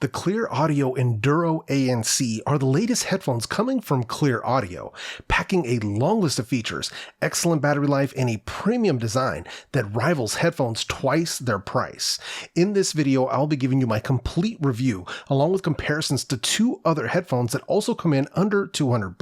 The Cleer Audio Enduro ANC are the latest headphones coming from Cleer Audio, packing a long list of features, excellent battery life, and a premium design that rivals headphones twice their price. In this video, I'll be giving you my complete review, along with comparisons to two other headphones that also come in under $200,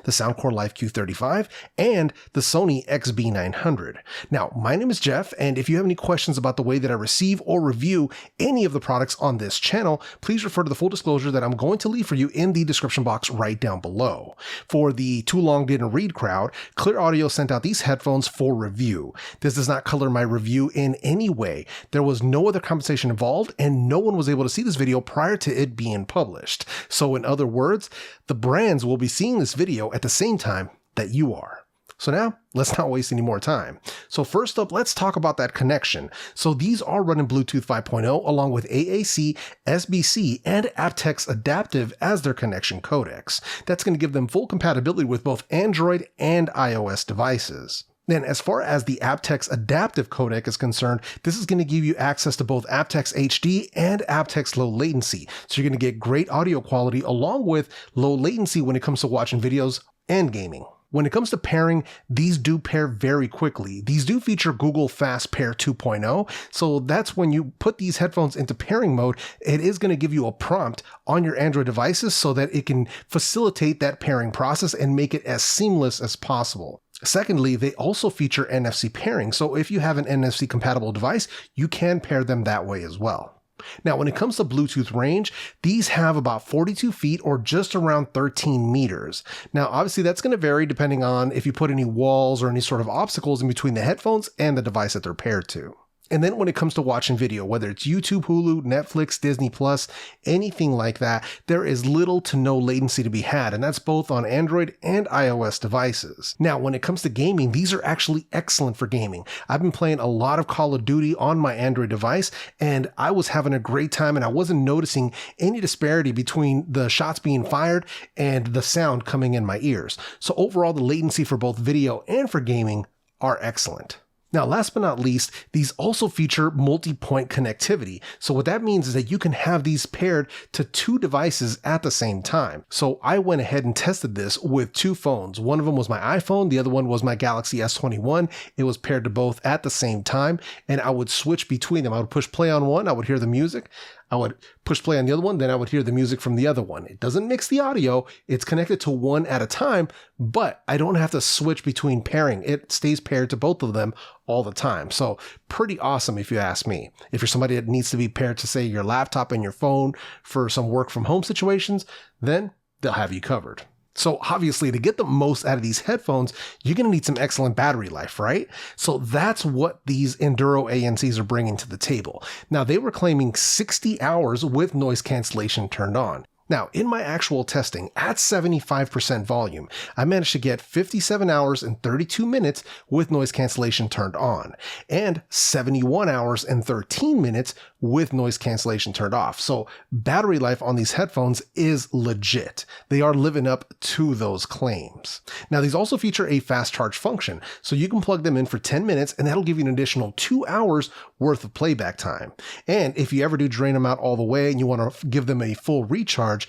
the Soundcore Life Q35 and the Sony XB900. Now, my name is Jeff, and if you have any questions about the way that I receive or review any of the products on this channel, please refer to the full disclosure that I'm going to leave for you in the description box right down below. For the too long didn't read crowd, Cleer Audio sent out these headphones for review. This does not color my review in any way. There was no other compensation involved, and no one was able to see this video prior to it being published. So in other words, the brands will be seeing this video at the same time that you are. So now, let's not waste any more time. So first up, let's talk about that connection. So these are running Bluetooth 5.0 along with AAC, SBC, and aptX Adaptive as their connection codecs. That's going to give them full compatibility with both Android and iOS devices. Then as far as the aptX Adaptive codec is concerned, this is going to give you access to both aptX HD and aptX Low Latency. So you're going to get great audio quality along with low latency when it comes to watching videos and gaming. When it comes to pairing, these do pair very quickly. These do feature Google Fast Pair 2.0, so that's when you put these headphones into pairing mode, it is going to give you a prompt on your Android devices so that it can facilitate that pairing process and make it as seamless as possible. Secondly, they also feature NFC pairing, so if you have an NFC compatible device, you can pair them that way as well. Now, when it comes to Bluetooth range, these have about 42 feet or just around 13 meters. Now, obviously that's going to vary depending on if you put any walls or any sort of obstacles in between the headphones and the device that they're paired to. And then when it comes to watching video, whether it's YouTube, Hulu, Netflix, Disney Plus, anything like that, there is little to no latency to be had, and that's both on Android and iOS devices. Now, when it comes to gaming, these are actually excellent for gaming. I've been playing a lot of Call of Duty on my Android device, and I was having a great time, and I wasn't noticing any disparity between the shots being fired and the sound coming in my ears. So overall, the latency for both video and for gaming are excellent. Now, last but not least, these also feature multi-point connectivity. So what that means is that you can have these paired to two devices at the same time. So I went ahead and tested this with two phones. One of them was my iPhone. The other one was my Galaxy S21. It was paired to both at the same time, and I would switch between them. I would push play on one. I would hear the music. I would push play on the other one, then I would hear the music from the other one. It doesn't mix the audio, it's connected to one at a time, but I don't have to switch between pairing. It stays paired to both of them all the time. So pretty awesome if you ask me. If you're somebody that needs to be paired to, say, your laptop and your phone for some work from home situations, then they'll have you covered. So obviously, to get the most out of these headphones, you're going to need some excellent battery life, right? So that's what these Enduro ANCs are bringing to the table. Now, they were claiming 60 hours with noise cancellation turned on. Now, in my actual testing, at 75% volume, I managed to get 57 hours and 32 minutes with noise cancellation turned on, and 71 hours and 13 minutes with noise cancellation turned off. So battery life on these headphones is legit. They are living up to those claims. Now, these also feature a fast charge function, so you can plug them in for 10 minutes and that'll give you an additional 2 hours worth of playback time. And if you ever do drain them out all the way and you want to give them a full recharge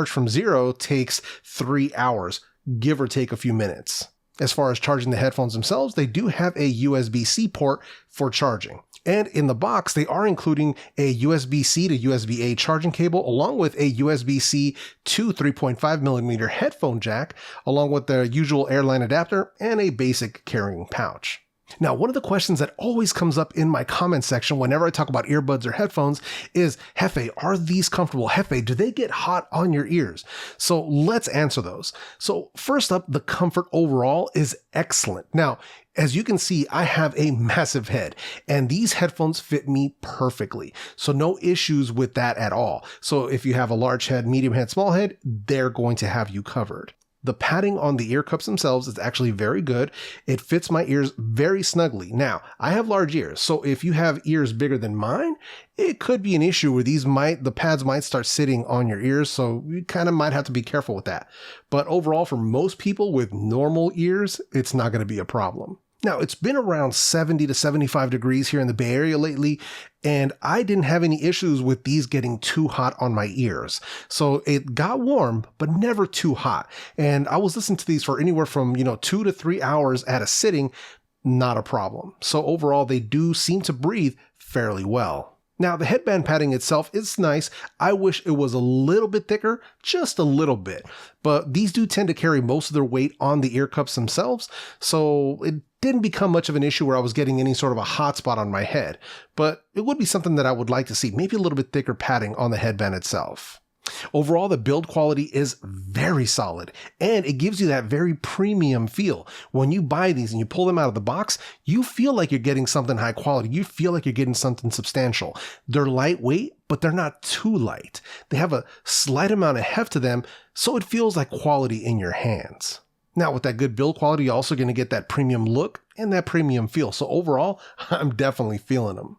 from zero takes 3 hours, give or take a few minutes. As far as charging the headphones themselves, they do have a USB-C port for charging. And in the box, they are including a USB-C to USB-A charging cable, along with a USB-C to 3.5mm headphone jack, along with the usual airline adapter and a basic carrying pouch. Now, one of the questions that always comes up in my comment section whenever I talk about earbuds or headphones is, Hefe, are these comfortable? Hefe, do they get hot on your ears? So let's answer those. So first up, the comfort overall is excellent. Now, as you can see, I have a massive head, and these headphones fit me perfectly. So no issues with that at all. So if you have a large head, medium head, small head, they're going to have you covered. The padding on the ear cups themselves is actually very good. It fits my ears very snugly. Now, I have large ears, so if you have ears bigger than mine, it could be an issue where the pads might start sitting on your ears, so you kind of might have to be careful with that. But overall, for most people with normal ears, it's not going to be a problem. Now, it's been around 70 to 75 degrees here in the Bay Area lately, and I didn't have any issues with these getting too hot on my ears. So it got warm, but never too hot. And I was listening to these for anywhere from, 2 to 3 hours at a sitting, not a problem. So overall, they do seem to breathe fairly well. Now, the headband padding itself is nice. I wish it was a little bit thicker, just a little bit. But these do tend to carry most of their weight on the ear cups themselves, so it didn't become much of an issue where I was getting any sort of a hot spot on my head. But it would be something that I would like to see, maybe a little bit thicker padding on the headband itself. Overall, the build quality is very solid, and it gives you that very premium feel. When you buy these and you pull them out of the box, you feel like you're getting something high quality. You feel like you're getting something substantial. They're lightweight, but they're not too light. They have a slight amount of heft to them, so it feels like quality in your hands. Now, with that good build quality, you're also going to get that premium look and that premium feel. So overall, I'm definitely feeling them.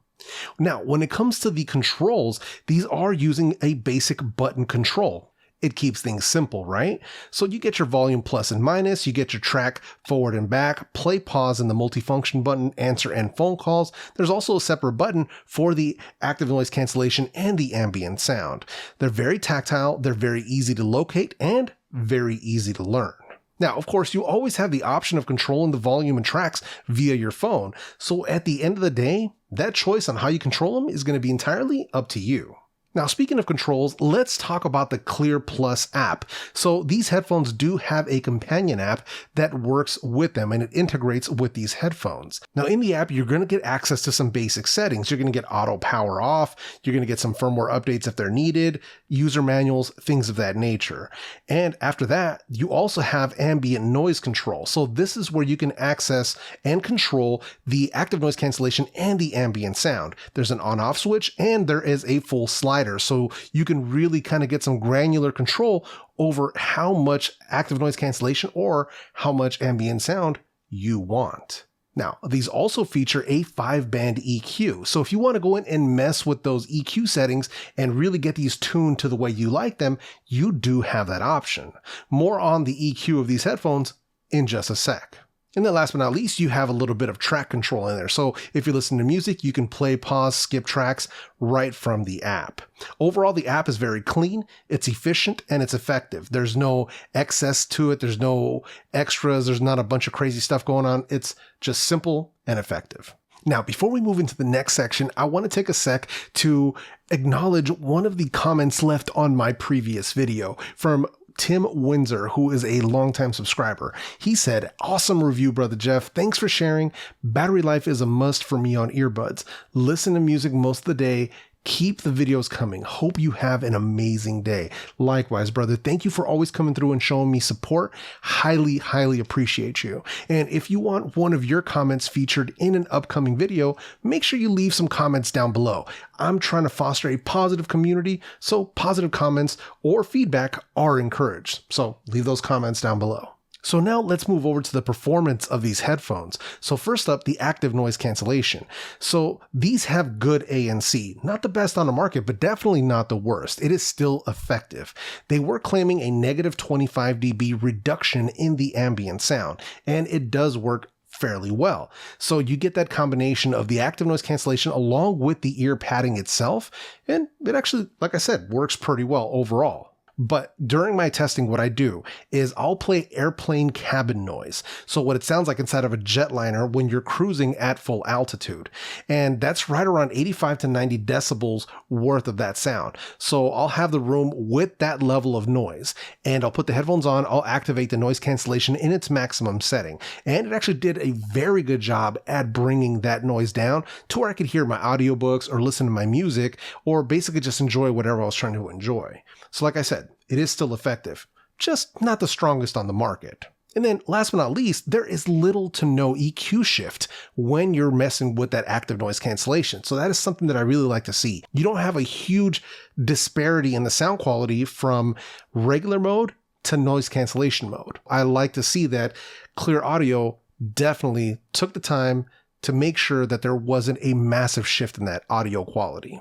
Now, when it comes to the controls, these are using a basic button control. It keeps things simple, right? So you get your volume plus and minus, you get your track forward and back, play, pause, and the multifunction button, answer and phone calls. There's also a separate button for the active noise cancellation and the ambient sound. They're very tactile, they're very easy to locate, and very easy to learn. Now, of course, you always have the option of controlling the volume and tracks via your phone. So at the end of the day, that choice on how you control them is going to be entirely up to you. Now, speaking of controls, let's talk about the Cleer Plus app. So these headphones do have a companion app that works with them, and it integrates with these headphones. Now, in the app, you're going to get access to some basic settings. You're going to get auto power off. You're going to get some firmware updates if they're needed, user manuals, things of that nature. And after that, you also have ambient noise control. So this is where you can access and control the active noise cancellation and the ambient sound. There's an on-off switch, and there is a full slider. So you can really kind of get some granular control over how much active noise cancellation or how much ambient sound you want. Now, these also feature a 5-band EQ. So if you want to go in and mess with those EQ settings and really get these tuned to the way you like them, you do have that option. More on the EQ of these headphones in just a sec. And then last but not least, you have a little bit of track control in there. So if you listen to music, you can play, pause, skip tracks right from the app. Overall, the app is very clean, it's efficient, and it's effective. There's no excess to it. There's no extras. There's not a bunch of crazy stuff going on. It's just simple and effective. Now, before we move into the next section, I want to take a sec to acknowledge one of the comments left on my previous video from Tim Windsor, who is a longtime subscriber. He said, "Awesome review, Brother Jeff. Thanks for sharing. Battery life is a must for me on earbuds. Listen to music most of the day. Keep the videos coming. Hope you have an amazing day." Likewise, brother. Thank you for always coming through and showing me support. Highly, highly appreciate you. And if you want one of your comments featured in an upcoming video, make sure you leave some comments down below. I'm trying to foster a positive community, so positive comments or feedback are encouraged. So leave those comments down below. So now let's move over to the performance of these headphones. So first up, the active noise cancellation. So these have good ANC, not the best on the market, but definitely not the worst. It is still effective. They were claiming a negative 25 dB reduction in the ambient sound, and it does work fairly well. So you get that combination of the active noise cancellation along with the ear padding itself, and it actually, like I said, works pretty well overall. But during my testing, what I do is I'll play airplane cabin noise. So what it sounds like inside of a jetliner when you're cruising at full altitude. And that's right around 85 to 90 decibels worth of that sound. So I'll have the room with that level of noise, and I'll put the headphones on, I'll activate the noise cancellation in its maximum setting. And it actually did a very good job at bringing that noise down to where I could hear my audiobooks or listen to my music or basically just enjoy whatever I was trying to enjoy. So like I said, it is still effective, just not the strongest on the market. And then last but not least, there is little to no EQ shift when you're messing with that active noise cancellation. So that is something that I really like to see. You don't have a huge disparity in the sound quality from regular mode to noise cancellation mode. I like to see that Cleer Audio definitely took the time to make sure that there wasn't a massive shift in that audio quality.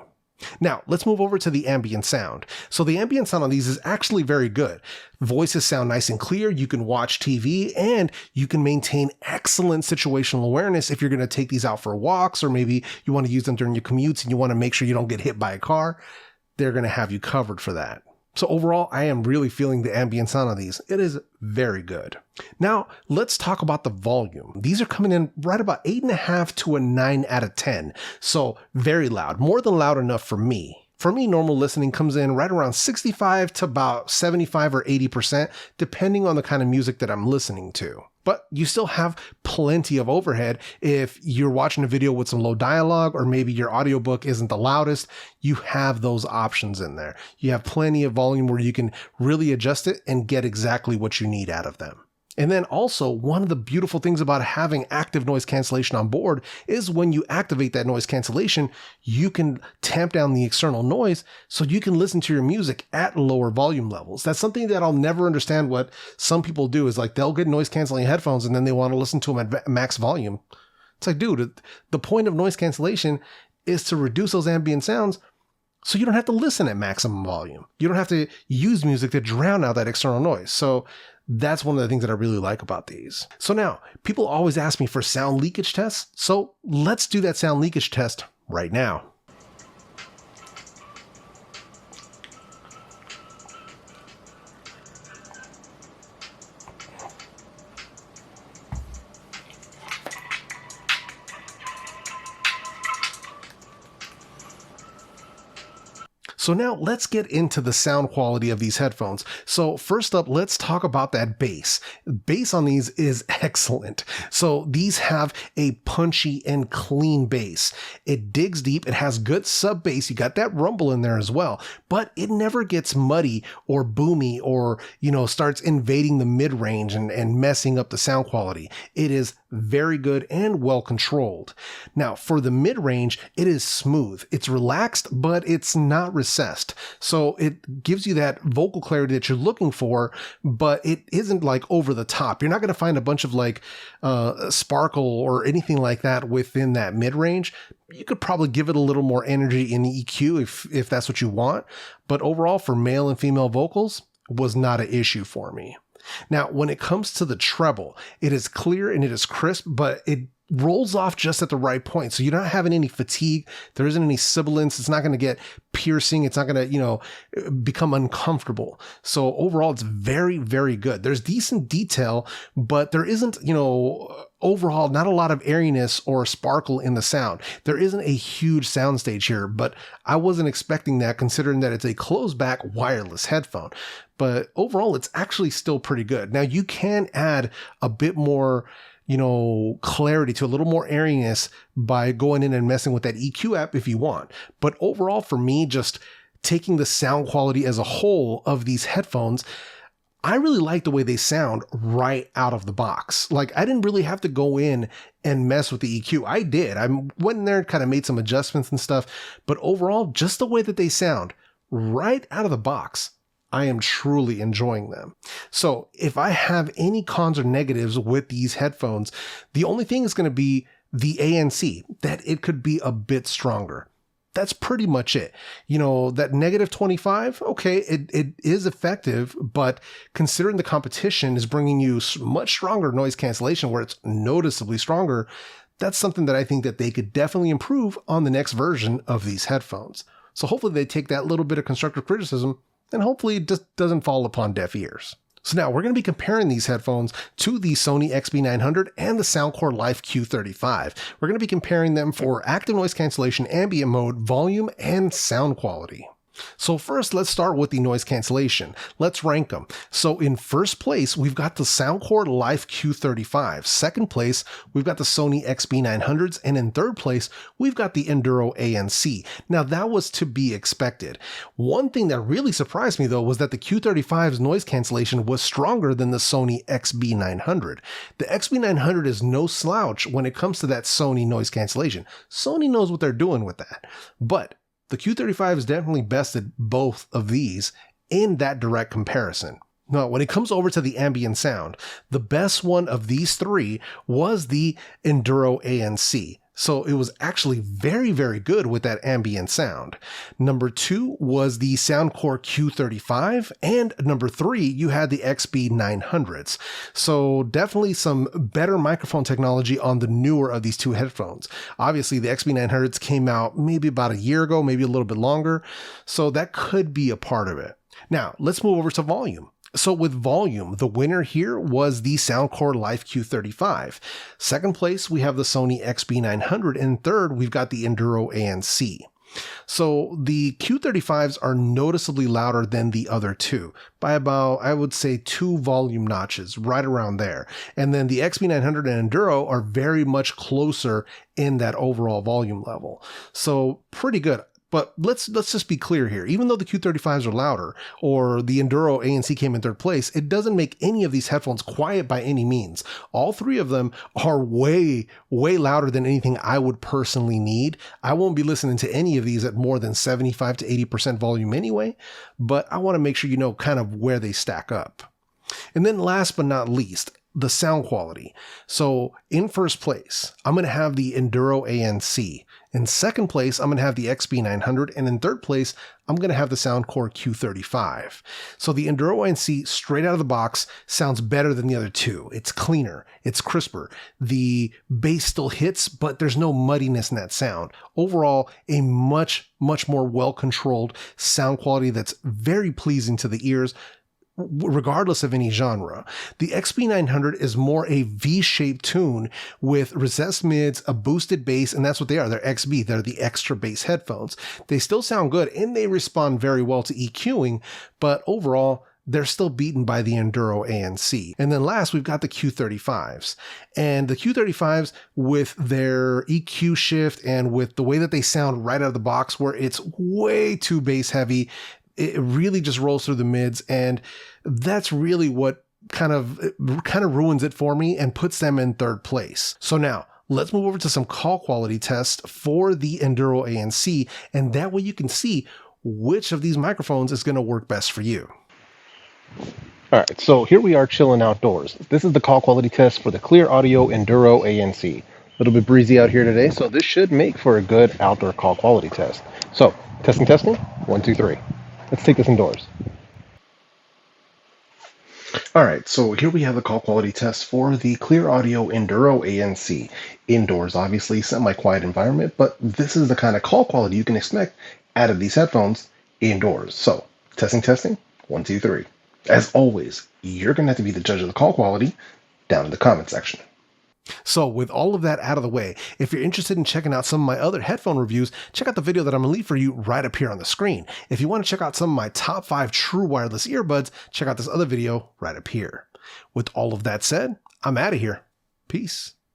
Now, let's move over to the ambient sound. So the ambient sound on these is actually very good. Voices sound nice and clear, you can watch TV, and you can maintain excellent situational awareness if you're going to take these out for walks, or maybe you want to use them during your commutes and you want to make sure you don't get hit by a car. They're going to have you covered for that. So overall, I am really feeling the ambient sound on these. It is very good. Now, let's talk about the volume. These are coming in right about 8.5 to a 9 out of 10. So very loud, more than loud enough for me. For me, normal listening comes in right around 65 to about 75 or 80%, depending on the kind of music that I'm listening to. But you still have plenty of overhead if you're watching a video with some low dialogue, or maybe your audiobook isn't the loudest. You have those options in there. You have plenty of volume where you can really adjust it and get exactly what you need out of them. And then also, one of the beautiful things about having active noise cancellation on board is when you activate that noise cancellation, you can tamp down the external noise so you can listen to your music at lower volume levels. That's something that I'll never understand. What some people do is like, they'll get noise canceling headphones and then they want to listen to them at max volume. It's like, dude, the point of noise cancellation is to reduce those ambient sounds so you don't have to listen at maximum volume. You don't have to use music to drown out that external noise. So that's one of the things that I really like about these. So now, people always ask me for sound leakage tests, so let's do that sound leakage test right now. So now let's get into the sound quality of these headphones. So first up, let's talk about that bass. Bass on these is excellent. So these have a punchy and clean bass. It digs deep. It has good sub bass. You got that rumble in there as well, but it never gets muddy or boomy or, starts invading the mid-range and messing up the sound quality. It is very good and well controlled. Now for the mid-range, it is smooth. It's relaxed, but it's not recessed. So it gives you that vocal clarity that you're looking for, but it isn't like over the top. You're not going to find a bunch of like sparkle or anything like that within that mid-range. You could probably give it a little more energy in the EQ if that's what you want. But overall, for male and female vocals, was not an issue for me. Now, when it comes to the treble, it is clear and it is crisp, but it rolls off just at the right point. So you're not having any fatigue. There isn't any sibilance. It's not going to get piercing. It's not going to, become uncomfortable. So overall, it's very, very good. There's decent detail, but there isn't, overall, not a lot of airiness or sparkle in the sound. There isn't a huge soundstage here, but I wasn't expecting that considering that it's a closed back wireless headphone. But overall, it's actually still pretty good. Now you can add a bit more clarity to a little more airiness by going in and messing with that EQ app if you want. But overall, for me, just taking the sound quality as a whole of these headphones, I really like the way they sound right out of the box. Like, I didn't really have to go in and mess with the EQ. I did. I went in there and kind of made some adjustments and stuff. But overall, just the way that they sound right out of the box, I am truly enjoying them. So if I have any cons or negatives with these headphones, the only thing is going to be the ANC, that it could be a bit stronger. That's pretty much it. That -25, okay, it is effective, but considering the competition is bringing you much stronger noise cancellation where it's noticeably stronger, that's something that I think that they could definitely improve on the next version of these headphones. So hopefully they take that little bit of constructive criticism and hopefully it just doesn't fall upon deaf ears. So now we're going to be comparing these headphones to the Sony XB900 and the Soundcore Life Q35. We're going to be comparing them for active noise cancellation, ambient mode, volume, and sound quality. So first, let's start with the noise cancellation. Let's rank them. So in first place, we've got the Soundcore Life Q35. Second place, we've got the Sony XB900s. And in third place, we've got the Enduro ANC. Now that was to be expected. One thing that really surprised me though was that the Q35's noise cancellation was stronger than the Sony XB900. The XB900 is no slouch when it comes to that Sony noise cancellation. Sony knows what they're doing with that. But the Q35 has definitely bested both of these in that direct comparison. Now, when it comes over to the ambient sound, the best one of these three was the Enduro ANC. So it was actually very, very good with that ambient sound. Number 2 was the Soundcore Q35, and number 3, you had the XB900s. So definitely some better microphone technology on the newer of these two headphones. Obviously the XB900s came out maybe about a year ago, maybe a little bit longer. So that could be a part of it. Now let's move over to volume. So with volume, the winner here was the Soundcore Life Q35. Second place, we have the Sony XB900, and third, we've got the Enduro ANC. So the Q35s are noticeably louder than the other two by about, I would say, 2 volume notches, right around there. And then the XB900 and Enduro are very much closer in that overall volume level. So pretty good. But let's just be clear here. Even though the Q35s are louder, or the Enduro ANC came in third place, it doesn't make any of these headphones quiet by any means. All 3 of them are way, way louder than anything I would personally need. I won't be listening to any of these at more than 75 to 80% volume anyway, but I want to make sure you know kind of where they stack up. And then last but not least, the sound quality. So in first place, I'm going to have the Enduro ANC. In second place, I'm going to have the XB900. And in third place, I'm going to have the Soundcore Q35. So the Enduro ANC straight out of the box sounds better than the other two. It's cleaner. It's crisper. The bass still hits, but there's no muddiness in that sound. Overall, a much, much more well-controlled sound quality that's very pleasing to the ears, regardless of any genre. The XB900 is more a V-shaped tune with recessed mids, a boosted bass, and that's what they are. They're XB. They're the extra bass headphones. They still sound good and they respond very well to EQing, but overall, they're still beaten by the Enduro ANC. And then last, we've got the Q35s. And the Q35s, with their EQ shift and with the way that they sound right out of the box, where it's way too bass heavy, it really just rolls through the mids, and that's really what kind of ruins it for me and puts them in third place. So now let's move over to some call quality tests for the Enduro ANC, and that way you can see which of these microphones is going to work best for you. All right, so here we are chilling outdoors. This is the call quality test for the Cleer Audio Enduro ANC. A little bit breezy out here today, so this should make for a good outdoor call quality test. So testing, 1, 2, 3. Let's take this indoors. All right, so here we have the call quality test for the Cleer Audio Enduro ANC. Indoors, obviously, semi-quiet environment, but this is the kind of call quality you can expect out of these headphones indoors. So, testing, 1, 2, 3. As always, you're going to have to be the judge of the call quality down in the comment section. So with all of that out of the way, if you're interested in checking out some of my other headphone reviews, check out the video that I'm going to leave for you right up here on the screen. If you want to check out some of my top 5 true wireless earbuds, check out this other video right up here. With all of that said, I'm out of here. Peace.